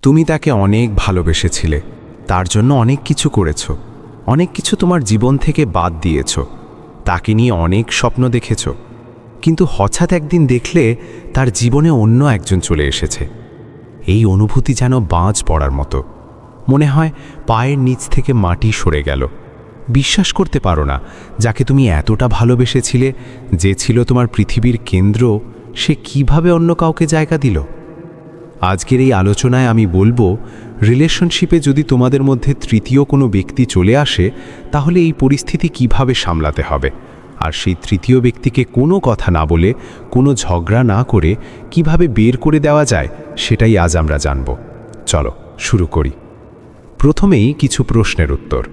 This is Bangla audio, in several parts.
তুমি তাকে অনেক ভালোবেসেছিলে, তার জন্য অনেক কিছু করেছো, অনেক কিছু তোমার জীবন থেকে বাদ দিয়েছো, তাকে নিয়ে অনেক স্বপ্ন দেখেছো, কিন্তু হঠাৎ একদিন দেখলে তার জীবনে অন্য একজন চলে এসেছে। এই অনুভূতি যেন বাজ পড়ার মতো, মনে হয় পায়ের নিচ থেকে মাটি সরে গেল। বিশ্বাস করতে পারো না, যাকে তুমি এতটা ভালোবেসেছিলে, যে ছিল তোমার পৃথিবীর কেন্দ্র, সে কিভাবে অন্য কাউকে জায়গা দিল। আজকের এই আলোচনায় আমি বলবো, রিলেশনশিপে যদি তোমাদের মধ্যে তৃতীয় কোনো ব্যক্তি চলে আসে, তাহলে এই পরিস্থিতি কিভাবে সামলাতে হবে, আর সেই তৃতীয় ব্যক্তিকে কোনো কথা না বলে, কোনো ঝগড়া না করে কিভাবে বের করে দেওয়া যায়, সেটাই আজ আমরা জানব। চলো শুরু করি। প্রথমেই কিছু প্রশ্নের উত্তর।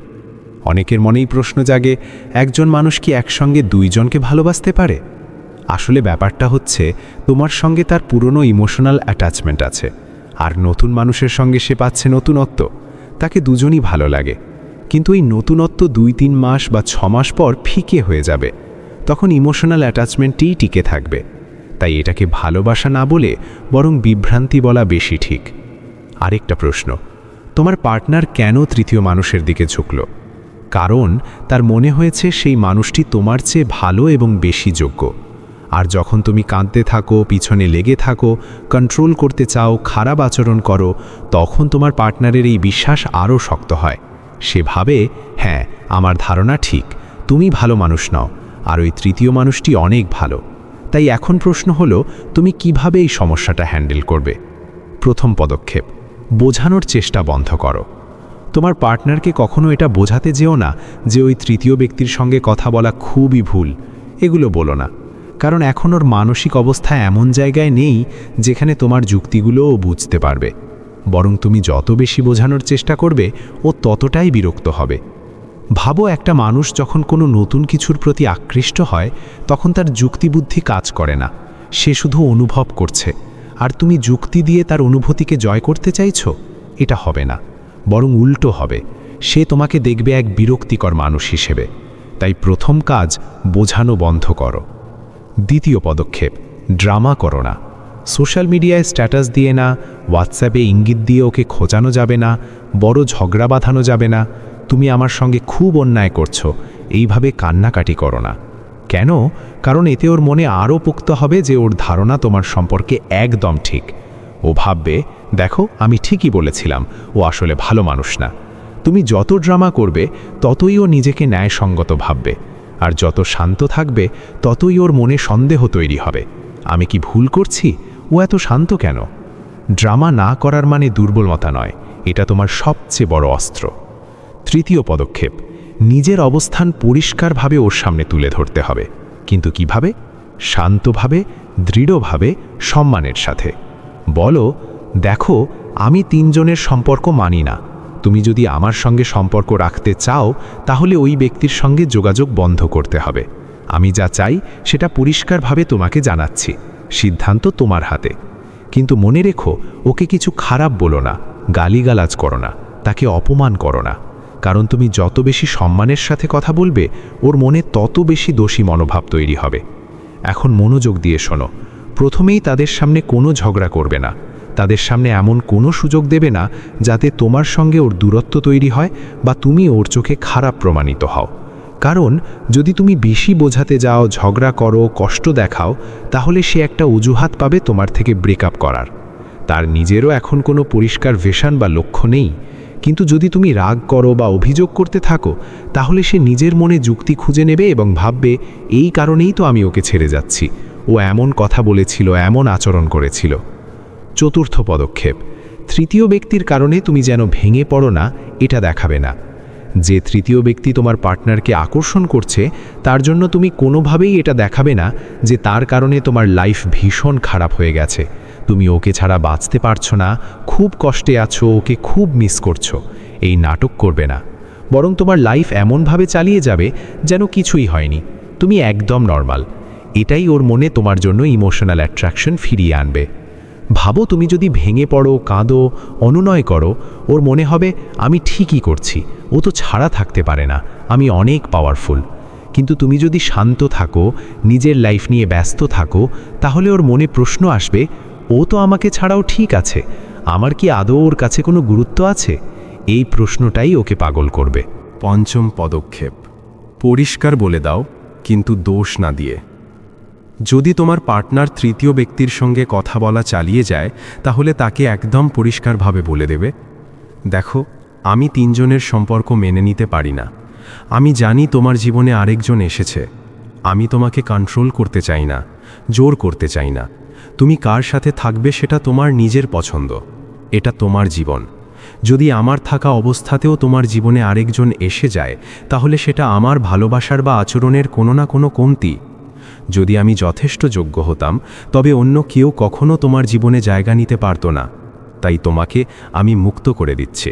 অনেকের মনেই প্রশ্ন জাগে, একজন মানুষ কি একসঙ্গে দুইজনকে ভালোবাসতে পারে? আসলে ব্যাপারটা হচ্ছে, তোমার সঙ্গে তার পুরনো ইমোশনাল অ্যাটাচমেন্ট আছে, আর নতুন মানুষের সঙ্গে সে পাচ্ছে নতুনত্ব। তাকে দুজনই ভালো লাগে, কিন্তু এই নতুনত্ব 2-3 মাস বা 6 মাস পর ফিকে হয়ে যাবে। তখন ইমোশনাল অ্যাটাচমেন্টই টিকে থাকবে। তাই এটাকে ভালোবাসা না বলে বরং বিভ্রান্তি বলা বেশি ঠিক। আরেকটা প্রশ্ন, তোমার পার্টনার কেন তৃতীয় মানুষের দিকে ঝুঁকল? কারণ তার মনে হয়েছে সেই মানুষটি তোমার চেয়ে ভালো এবং বেশি যোগ্য। আর যখন তুমি কাঁদতে থাকো, পিছনে লেগে থাকো, কন্ট্রোল করতে চাও, খারাপ আচরণ করো, তখন তোমার পার্টনারের এই বিশ্বাস আরও শক্ত হয়। সে ভাবে, হ্যাঁ, আমার ধারণা ঠিক, তুমি ভালো মানুষ নও, আর ওই তৃতীয় মানুষটি অনেক ভালো। তাই এখন প্রশ্ন হলো, তুমি কিভাবে এই সমস্যাটা হ্যান্ডেল করবে? প্রথম পদক্ষেপ, বোঝানোর চেষ্টা বন্ধ করো। তোমার পার্টনারকে কখনো এটা বোঝাতে যেও না যে ওই তৃতীয় ব্যক্তির সঙ্গে কথা বলা খুবই ভুল। এগুলো বলো না, কারণ এখন ওর মানসিক অবস্থা এমন জায়গায় নেই যেখানে তোমার যুক্তিগুলোও বুঝতে পারবে। বরং তুমি যত বেশি বোঝানোর চেষ্টা করবে, ও ততটাই বিরক্ত হবে। ভাবো, একটা মানুষ যখন কোনো নতুন কিছুর প্রতি আকৃষ্ট হয়, তখন তার যুক্তিবুদ্ধি কাজ করে না, সে শুধু অনুভব করছে। আর তুমি যুক্তি দিয়ে তার অনুভূতিকে জয় করতে চাইছো? এটা হবে না, বরং উল্টো হবে। সে তোমাকে দেখবে এক বিরক্তিকর মানুষ হিসেবে। তাই প্রথম কাজ, বোঝানো বন্ধ করো। দ্বিতীয় পদক্ষেপ, ড্রামা করো না। সোশ্যাল মিডিয়ায় স্ট্যাটাস দিয়ে না, হোয়াটসঅ্যাপে ইঙ্গিত দিয়ে ওকে খোঁচানো যাবে না, বড় ঝগড়া বাঁধানো যাবে না, তুমি আমার সঙ্গে খুব অন্যায় করছো, এইভাবে কান্নাকাটি করো না। কেন? কারণ এতে ওর মনে আরও পোক্ত হবে যে ওর ধারণা তোমার সম্পর্কে একদম ঠিক। ও ভাববে, দেখো, আমি ঠিকই বলেছিলাম, ও আসলে ভালো মানুষ না। তুমি যত ড্রামা করবে, ততই ও নিজেকে ন্যায়সঙ্গত ভাববে। আর যত শান্ত থাকবে, ততই ওর মনে সন্দেহ তৈরি হবে, আমি কি ভুল করছি, ও এত শান্ত কেন? ড্রামা না করার মানে দুর্বলতা নয়, এটা তোমার সবচেয়ে বড় অস্ত্র। তৃতীয় পদক্ষেপ, নিজের অবস্থান পরিষ্কারভাবে ওর সামনে তুলে ধরতে হবে। কিন্তু কিভাবে? শান্তভাবে, দৃঢ়ভাবে, সম্মানের সাথে। বলো, দেখো, আমি 3 জনের সম্পর্ক মানি না। তুমি যদি আমার সঙ্গে সম্পর্ক রাখতে চাও, তাহলে ওই ব্যক্তির সঙ্গে যোগাযোগ বন্ধ করতে হবে। আমি যা চাই সেটা পরিষ্কারভাবে তোমাকে জানাচ্ছি, সিদ্ধান্ত তোমার হাতে। কিন্তু মনে রেখো, ওকে কিছু খারাপ বলো না, গালিগালাজ করো না, তাকে অপমান করো না। কারণ তুমি যত বেশি সম্মানের সাথে কথা বলবে, ওর মনে তত বেশি দোষী মনোভাব তৈরি হবে। এখন মনোযোগ দিয়ে শোনো। প্রথমেই তাদের সামনে কোনো ঝগড়া করবে না, তাদের সামনে এমন কোনো সুযোগ দেবে না যাতে তোমার সঙ্গে ওর দূরত্ব তৈরি হয় বা তুমি ওর চোখে খারাপ প্রমাণিত হও। কারণ যদি তুমি বেশি বোঝাতে যাও, ঝগড়া করো, কষ্ট দেখাও, তাহলে সে একটা অজুহাত পাবে তোমার থেকে ব্রেকআপ করার। তার নিজেরও এখন কোনো পরিষ্কার ভিশন বা লক্ষ্য নেই। কিন্তু যদি তুমি রাগ করো বা অভিযোগ করতে থাকো, তাহলে সে নিজের মনে যুক্তি খুঁজে নেবে এবং ভাববে, এই কারণেই তো আমি ওকে ছেড়ে যাচ্ছি, ও এমন কথা বলেছিল, এমন আচরণ করেছিল। চতুর্থ পদক্ষেপ, তৃতীয় ব্যক্তির কারণে তুমি যেন ভেঙে পড়ো না, এটা দেখাবে না। যে তৃতীয় ব্যক্তি তোমার পার্টনারকে আকর্ষণ করছে, তার জন্য তুমি কোনোভাবেই এটা দেখাবে না যে তার কারণে তোমার লাইফ ভীষণ খারাপ হয়ে গেছে, তুমি ওকে ছাড়া বাঁচতে পারছো না, খুব কষ্টে আছো, ওকে খুব মিস করছো। এই নাটক করবে না, বরং তোমার লাইফ এমনভাবে চালিয়ে যাবে যেন কিছুই হয়নি, তুমি একদম নর্মাল। এটাই ওর মনে তোমার জন্য ইমোশনাল অ্যাট্রাকশন ফিরিয়ে আনবে। ভাবো, তুমি যদি ভেঙে পড়ো, কাঁদো, অনুনয় করো, ওর মনে হবে আমি ঠিকই করছি, ও তো ছাড়া থাকতে পারে না, আমি অনেক পাওয়ারফুল। কিন্তু তুমি যদি শান্ত থাকো, নিজের লাইফ নিয়ে ব্যস্ত থাকো, তাহলে ওর মনে প্রশ্ন আসবে, ও তো আমাকে ছাড়াও ঠিক আছে, আমার কি আদৌ ওর কাছে কোনো গুরুত্ব আছে? এই প্রশ্নটাই ওকে পাগল করবে। পঞ্চম পদক্ষেপ, পরিষ্কার বলে দাও, কিন্তু দোষ না দিয়ে। যদি তোমার পার্টনার তৃতীয় ব্যক্তির সঙ্গে কথা বলা চালিয়ে যায়, তাহলে তাকে একদম পরিষ্কারভাবে বলে দেবে, দেখো, আমি তিনজনের সম্পর্ক মেনে নিতে পারি না। আমি জানি তোমার জীবনে আরেকজন এসেছে। আমি তোমাকে কন্ট্রোল করতে চাই না, জোর করতে চাই না। তুমি কার সাথে থাকবে সেটা তোমার নিজের পছন্দ। এটা তোমার জীবন। যদি আমার থাকা অবস্থাতেও তোমার জীবনে আরেকজন এসে যায়, তাহলে সেটা আমার ভালোবাসার বা আচরণের কোনো না কোনো কমতি। যদি আমি যথেষ্ট যোগ্য হতাম, তবে অন্য কেউ কখনো তোমার জীবনে জায়গা নিতে পারত না। তাই তোমাকে আমি মুক্ত করে দিচ্ছি।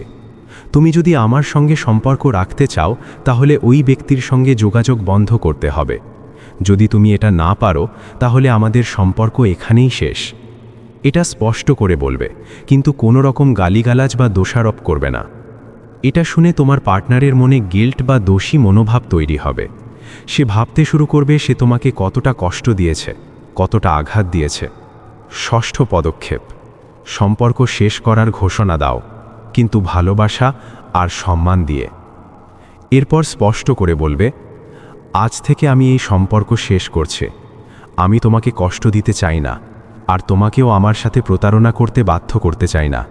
তুমি যদি আমার সঙ্গে সম্পর্ক রাখতে চাও, তাহলে ওই ব্যক্তির সঙ্গে যোগাযোগ বন্ধ করতে হবে। যদি তুমি এটা না পারো, তাহলে আমাদের সম্পর্ক এখানেই শেষ। এটা স্পষ্ট করে বলবে, কিন্তু কোনো রকম গালিগালাজ বা দোষারোপ করবে না। এটা শুনে তোমার পার্টনারের মনে গিল্ট বা দোষী মনোভাব তৈরি হবে। সে ভাবতে শুরু করবে সে তোমাকে কতটা কষ্ট দিয়েছে, কতটা আঘাত দিয়েছে। ষষ্ঠ পদক্ষেপ, সম্পর্ক শেষ করার ঘোষণা দাও, কিন্তু ভালোবাসা আর সম্মান দিয়ে। এরপর স্পষ্ট করে বলবে, আজ থেকে আমি এই সম্পর্ক শেষ করছি। আমি তোমাকে কষ্ট দিতে চাই না, আর তোমাকেও আমার সাথে প্রতারণা করতে বাধ্য করতে চাই না।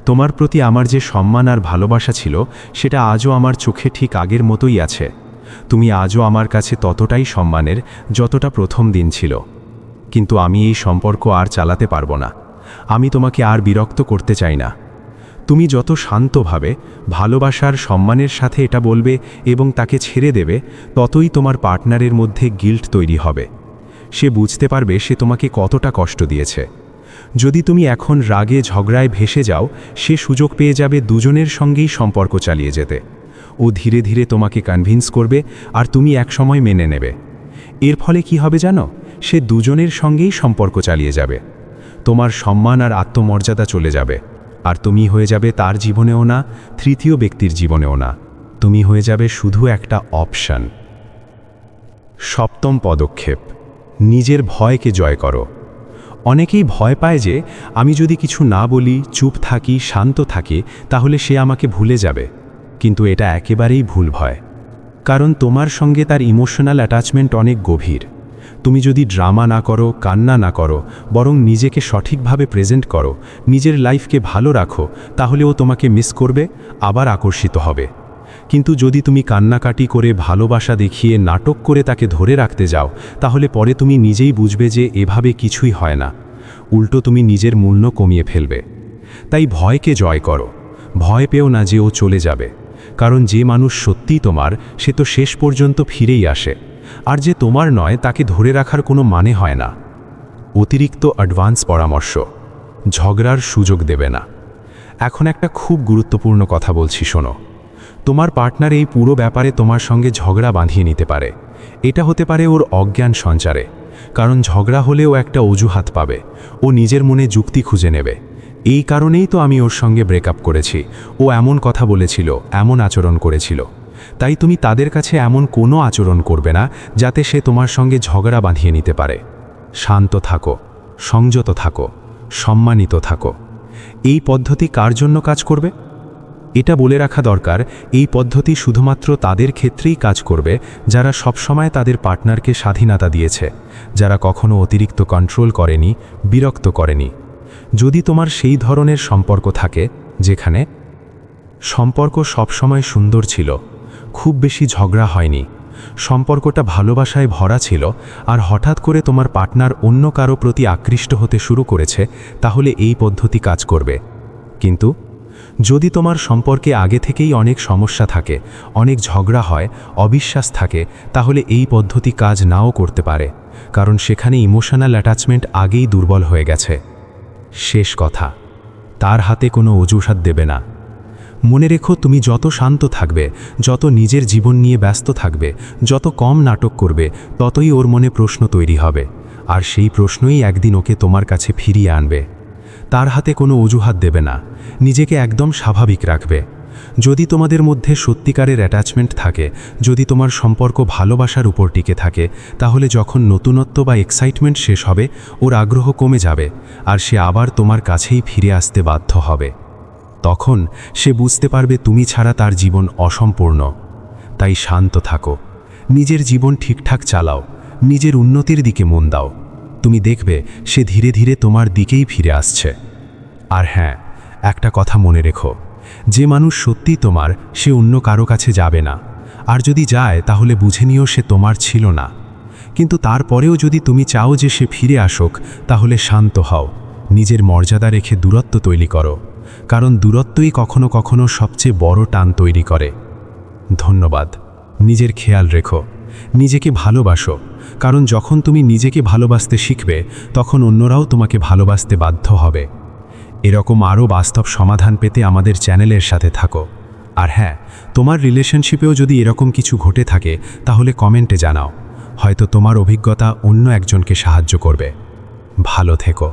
তোমার প্রতি আমার যে সম্মান আর ভালোবাসা ছিল, সেটা আজও আমার চোখে ঠিক আগের মতোই আছে। তুমি আজও আমার কাছে ততটাই সম্মানের, যতটা প্রথম দিন ছিল। কিন্তু আমি এই সম্পর্ক আর চালাতে পারবো না। আমি তোমাকে আর বিরক্ত করতে চাই না। তুমি যত শান্তভাবে, ভালোবাসার সম্মানের সাথে এটা বলবে এবং তাকে ছেড়ে দেবে, ততই তোমার পার্টনারের মধ্যে গিল্ট তৈরি হবে। সে বুঝতে পারবে সে তোমাকে কতটা কষ্ট দিয়েছে। যদি তুমি এখন রাগে ঝগড়ায় ভেসে যাও, সে সুযোগ পেয়ে যাবে দুজনের সঙ্গেই সম্পর্ক চালিয়ে যেতে। ও ধীরে ধীরে তোমাকে কনভিন্স করবে, আর তুমি একসময় মেনে নেবে। এর ফলে কি হবে জানো? সে দুজনের সঙ্গেই সম্পর্ক চালিয়ে যাবে। তোমার সম্মান আর আত্মমর্যাদা চলে যাবে, আর তুমি হয়ে যাবে তার জীবনেও না, তৃতীয় ব্যক্তির জীবনেও না। তুমি হয়ে যাবে শুধু একটা অপশন। সপ্তম পদক্ষেপ, নিজের ভয়কে জয় করো। অনেকেই ভয় পায় যে আমি যদি কিছু না বলি, চুপ থাকি, শান্ত থাকি, তাহলে সে আমাকে ভুলে যাবে। কিন্তু এটা একেবারেই ভুল ভয়। কারণ তোমার সঙ্গে তার ইমোশনাল অ্যাটাচমেন্ট অনেক গভীর। তুমি যদি ড্রামা না করো, কান্না না করো, বরং নিজেকে সঠিকভাবে প্রেজেন্ট করো, নিজের লাইফকে ভালো রাখো, তাহলে ও তোমাকে মিস করবে, আবার আকর্ষিত হবে। কিন্তু যদি তুমি কান্নাকাটি করে, ভালোবাসা দেখিয়ে, নাটক করে তাকে ধরে রাখতে যাও, তাহলে পরে তুমি নিজেই বুঝবে যে এভাবে কিছুই হয় না। উল্টো তুমি নিজের মূল্য কমিয়ে ফেলবে। তাই ভয়কে জয় করো। ভয় পেও না যে ও চলে যাবে, কারণ যে মানুষ সত্যিই তোমার, সে তো শেষ পর্যন্ত ফিরেই আসে। আর যে তোমার নয়, তাকে ধরে রাখার কোনো মানে হয় না। অতিরিক্ত অ্যাডভান্স পরামর্শ, ঝগড়ার সুযোগ দেবে না। এখন একটা খুব গুরুত্বপূর্ণ কথা বলছি, শোনো। তোমার পার্টনার এই পুরো ব্যাপারে তোমার সঙ্গে ঝগড়া বাঁধিয়ে নিতে পারে। এটা হতে পারে ওর অজ্ঞান সঞ্চারে, কারণ ঝগড়া হলেও একটা অজুহাত পাবে। ও নিজের মনে যুক্তি খুঁজে নেবে, এই কারণেই তো আমি ওর সঙ্গে ব্রেকআপ করেছি, ও এমন কথা বলেছিল, এমন আচরণ করেছিল। তাই তুমি তাদের কাছে এমন কোনো আচরণ করবে না যাতে সে তোমার সঙ্গে ঝগড়া বাঁধিয়ে নিতে পারে। শান্ত থাকো, সংযত থাকো, সম্মানিত থাকো। এই পদ্ধতি কার জন্য কাজ করবে? এটা বলে রাখা দরকার, এই পদ্ধতি শুধুমাত্র তাদের ক্ষেত্রেই কাজ করবে যারা সবসময় তাদের পার্টনারকে স্বাধীনতা দিয়েছে, যারা কখনো অতিরিক্ত কন্ট্রোল করেনি, বিরক্ত করেনি। যদি তোমার সেই ধরনের সম্পর্ক থাকে যেখানে সম্পর্ক সবসময় সুন্দর ছিল, খুব বেশি ঝগড়া হয়নি, সম্পর্কটা ভালোবাসায় ভরা ছিল, আর হঠাৎ করে তোমার পার্টনার অন্য কারো প্রতি আকৃষ্ট হতে শুরু করেছে, তাহলে এই পদ্ধতি কাজ করবে। কিন্তু যদি তোমার সম্পর্কে আগে থেকেই অনেক সমস্যা থাকে, অনেক ঝগড়া হয়, অবিশ্বাস থাকে, তাহলে এই পদ্ধতি কাজ নাও করতে পারে, কারণ সেখানে ইমোশনাল অ্যাটাচমেন্ট আগেই দুর্বল হয়ে গেছে। শেষ কথা, তার হাতে কোনো অজুহাত দেবে না। মনে রেখো, তুমি যত শান্ত থাকবে, যত নিজের জীবন নিয়ে ব্যস্ত থাকবে, যত কম নাটক করবে, ততই ওর মনে প্রশ্ন তৈরি হবে, আর সেই প্রশ্নই একদিন ওকে তোমার কাছে ফিরিয়ে আনবে। তার হাতে কোনো অজুহাত দেবে না, নিজেকে একদম স্বাভাবিক রাখবে। যদি তোমাদের মধ্যে সত্যিকারের অ্যাটাচমেন্ট থাকে, যদি তোমার সম্পর্ক ভালোবাসার উপর টিকে থাকে, তাহলে যখন নতুনত্ব বা এক্সাইটমেন্ট শেষ হবে, ওর আগ্রহ কমে যাবে আর সে আবার তোমার কাছেই ফিরে আসতে বাধ্য হবে। তখন সে বুঝতে পারবে তুমি ছাড়া তার জীবন অসম্পূর্ণ। তাই শান্ত থাকো, নিজের জীবন ঠিকঠাক চালাও, নিজের উন্নতির দিকে মন দাও। তুমি দেখবে সে ধীরে ধীরে তোমার দিকেই ফিরে আসছে। আর হ্যাঁ, একটা কথা মনে রেখো, যে মানুষ সত্যিই তোমার, সে অন্য কারো কাছে যাবে না। আর যদি যায় তাহলে বুঝে নিও সে তোমার ছিল না। কিন্তু তারপরেও যদি তুমি চাও যে সে ফিরে আসুক, তাহলে শান্ত হও, নিজের মর্যাদা রেখে দূরত্ব তৈরি করো, কারণ দূরত্বই কখনো কখনো সবচেয়ে বড় টান তৈরি করে। ধন্যবাদ। নিজের খেয়াল রেখো, নিজেকে ভালোবাসো, কারণ যখন তুমি নিজেকে ভালোবাসতে শিখবে, তখন অন্যরাও তোমাকে ভালোবাসতে বাধ্য হবে। এরকম আরও বাস্তব সমাধান পেতে আমাদের চ্যানেলের সাথে থাকো। আর হ্যাঁ, তোমার রিলেশনশিপেও যদি এরকম কিছু ঘটে থাকে, তাহলে কমেন্টে জানাও, হয়তো তোমার অভিজ্ঞতা অন্য একজনকে সাহায্য করবে। ভালো থেকো।